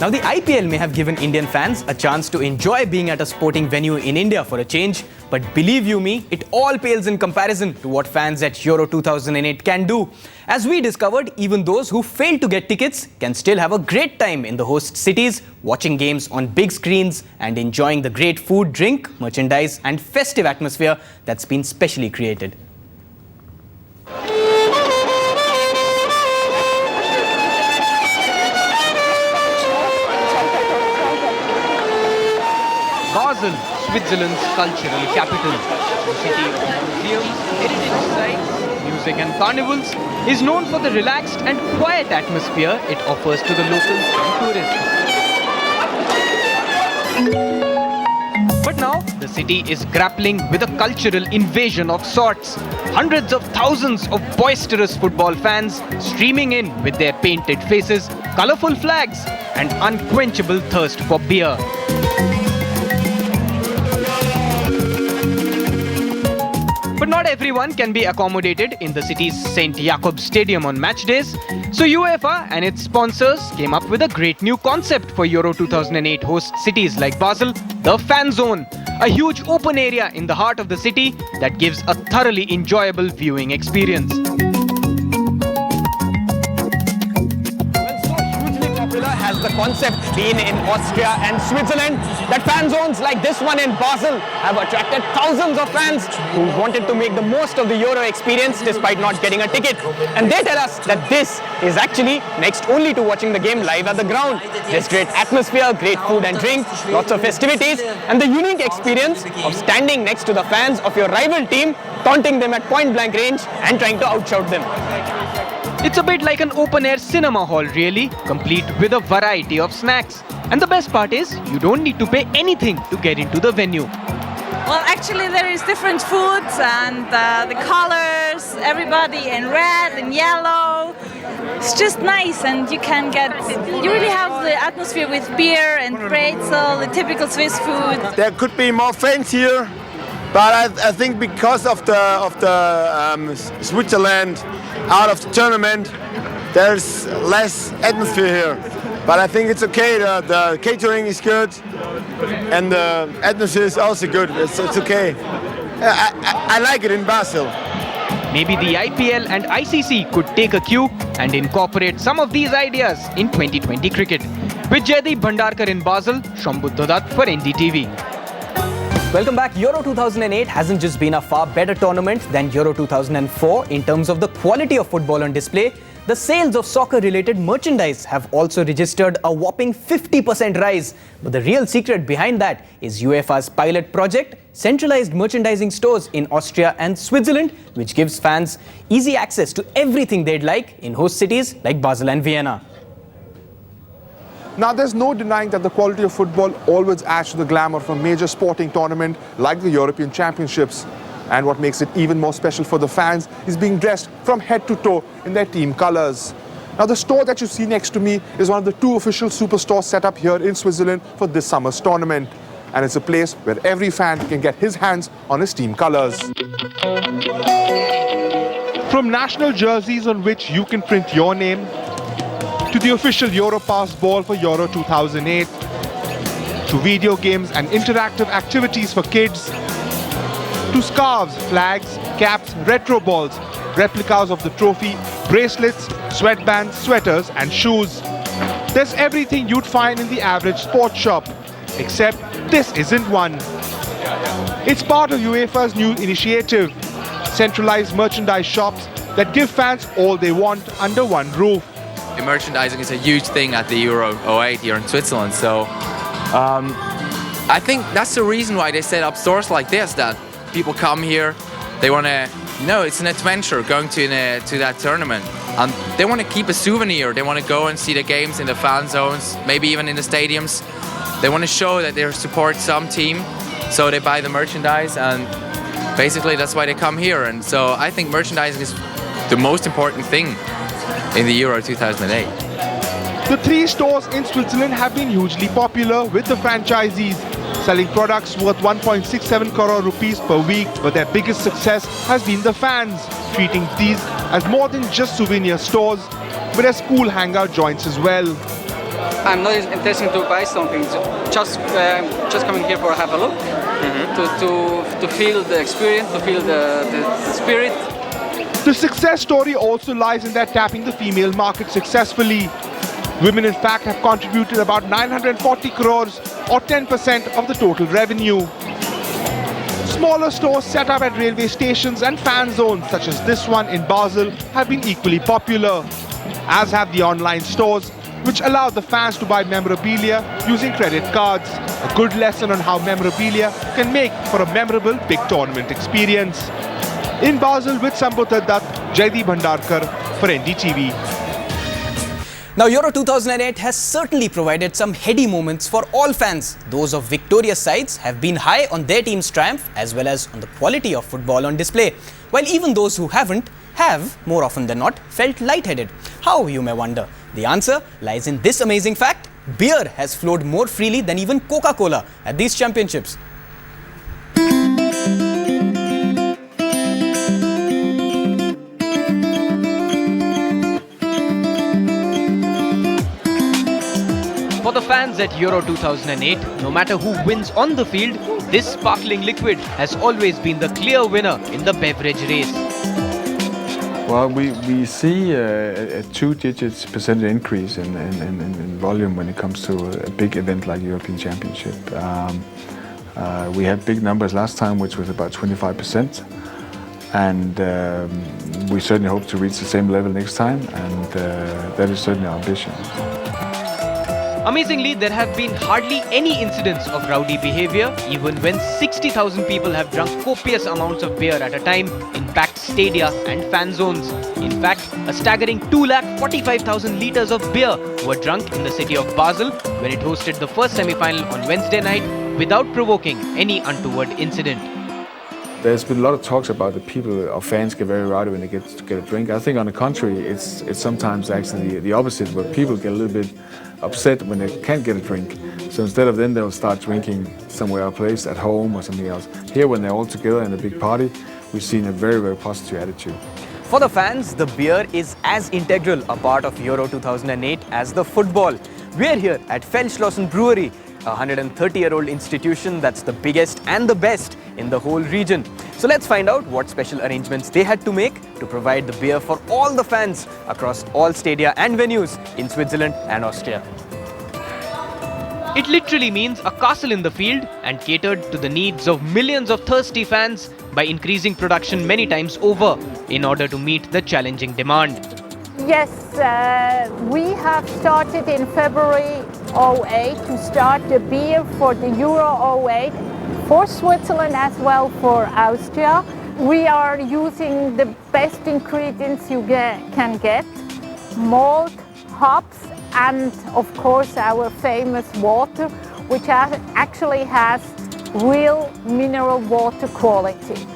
Now, the IPL may have given Indian fans a chance to enjoy being at a sporting venue in India for a change, but believe you me, it all pales in comparison to what fans at Euro 2008 can do. As we discovered, even those who failed to get tickets can still have a great time in the host cities, watching games on big screens and enjoying the great food, drink, merchandise and festive atmosphere that's been specially created. Basel, Switzerland's cultural capital. The city of museums, heritage sites, music and carnivals is known for the relaxed and quiet atmosphere it offers to the locals and tourists. But now, the city is grappling with a cultural invasion of sorts. Hundreds of thousands of boisterous football fans streaming in with their painted faces, colourful flags and unquenchable thirst for beer. But not everyone can be accommodated in the city's St. Jakob's Stadium on match days. So UEFA and its sponsors came up with a great new concept for Euro 2008 host cities like Basel, the Fan Zone, a huge open area in the heart of the city that gives a thoroughly enjoyable viewing experience. Has the concept been in Austria and Switzerland that fan zones like this one in Basel have attracted thousands of fans who wanted to make the most of the Euro experience despite not getting a ticket. And they tell us that this is actually next only to watching the game live at the ground. There's great atmosphere, great food and drink, lots of festivities and the unique experience of standing next to the fans of your rival team, taunting them at point-blank range and trying to outshout them. It's a bit like an open-air cinema hall really, complete with a variety of snacks. And the best part is, you don't need to pay anything to get into the venue. Well, actually there is different foods and the colors, everybody in red and yellow. It's just nice and you really have the atmosphere with beer and pretzel, the typical Swiss food. There could be more fans here, but I think because of the Switzerland out of the tournament, there's less atmosphere here. But I think it's okay, the catering is good and the atmosphere is also good, it's okay. I like it in Basel. Maybe the IPL and ICC could take a cue and incorporate some of these ideas in 2020 cricket. With Jaideep Bhandarkar in Basel, Sambuddha Dutt for NDTV. Welcome back. Euro 2008 hasn't just been a far better tournament than Euro 2004 in terms of the quality of football on display. The sales of soccer-related merchandise have also registered a whopping 50% rise. But the real secret behind that is UEFA's pilot project, centralized merchandising stores in Austria and Switzerland, which gives fans easy access to everything they'd like in host cities like Basel and Vienna. Now, there's no denying that the quality of football always adds to the glamour of a major sporting tournament like the European Championships. And what makes it even more special for the fans is being dressed from head to toe in their team colors. Now, the store that you see next to me is one of the 2 official superstores set up here in Switzerland for this summer's tournament. And it's a place where every fan can get his hands on his team colors. From national jerseys on which you can print your name, to the official Europass ball for Euro 2008, to video games and interactive activities for kids, to scarves, flags, caps, retro balls, replicas of the trophy, bracelets, sweatbands, sweaters and shoes. There's everything you'd find in the average sports shop, except this isn't one. It's part of UEFA's new initiative, centralized merchandise shops that give fans all they want under one roof. Merchandising is a huge thing at the Euro 08 here in Switzerland, so I think that's the reason why they set up stores like this, that people come here, they want to, it's an adventure going to that tournament, and they want to keep a souvenir, they want to go and see the games in the fan zones, maybe even in the stadiums. They want to show that they support some team, so they buy the merchandise, and basically that's why they come here. And so I think merchandising is the most important thing in the Euro 2008. The 3 stores in Switzerland have been hugely popular with the franchisees, selling products worth 1.67 crore rupees per week, but their biggest success has been the fans, treating these as more than just souvenir stores, but as cool hangout joints as well. I'm not interested to buy something. Just coming here for have a look, to feel the experience, to feel the spirit. The success story also lies in their tapping the female market successfully. Women, in fact, have contributed about 940 crores or 10% of the total revenue. Smaller stores set up at railway stations and fan zones such as this one in Basel have been equally popular, as have the online stores, which allow the fans to buy memorabilia using credit cards. A good lesson on how memorabilia can make for a memorable big tournament experience. In Basel with Sambuddha, Dutt, Jaideep Bhandarkar for NDTV. Now, Euro 2008 has certainly provided some heady moments for all fans. Those of victorious sides have been high on their team's triumph as well as on the quality of football on display, while even those who haven't have, more often than not, felt lightheaded. How, you may wonder? The answer lies in this amazing fact: beer has flowed more freely than even Coca-Cola at these championships. For the fans at Euro 2008, no matter who wins on the field, this sparkling liquid has always been the clear winner in the beverage race. Well, we see a two-digit percentage increase in volume when it comes to a big event like European Championship. We had big numbers last time, which was about 25%, and we certainly hope to reach the same level next time, and that is certainly our ambition. Amazingly, there have been hardly any incidents of rowdy behavior, even when 60,000 people have drunk copious amounts of beer at a time in packed stadia and fan zones. In fact, a staggering 245,000 litres of beer were drunk in the city of Basel when it hosted the first semi-final on Wednesday night without provoking any untoward incident. There's been a lot of talks about that people or fans get very rowdy when they get a drink. I think on the contrary, it's sometimes actually the opposite, where people get a little bit upset when they can't get a drink. So instead of then they'll start drinking somewhere else, at home or something else. Here, when they're all together in a big party, we've seen a very, very positive attitude. For the fans, the beer is as integral a part of Euro 2008 as the football. We're here at Feldschlossen Brewery, a 130-year-old institution that's the biggest and the best in the whole region. So let's find out what special arrangements they had to make to provide the beer for all the fans across all stadia and venues in Switzerland and Austria. It literally means a castle in the field and catered to the needs of millions of thirsty fans by increasing production many times over in order to meet the challenging demand. Yes, we have started in February 2008 to start the beer for the Euro 08 for Switzerland as well for Austria. We are using the best ingredients you can get: malt, hops, and of course our famous water, which actually has real mineral water quality.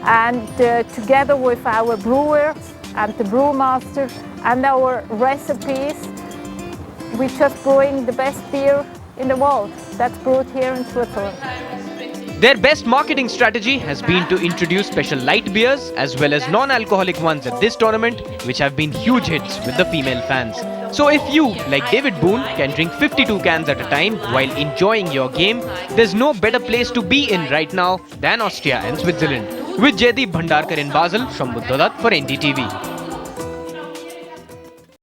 And together with our brewers and the brewmaster and our recipes, we just brewing the best beer in the world that's brewed here in Switzerland. Their best marketing strategy has been to introduce special light beers as well as non-alcoholic ones at this tournament, which have been huge hits with the female fans. So if you, like David Boone, can drink 52 cans at a time while enjoying your game, there's no better place to be in right now than Austria and Switzerland. With Jaideep Bhandarkar in Basel, Sambuddha for NDTV.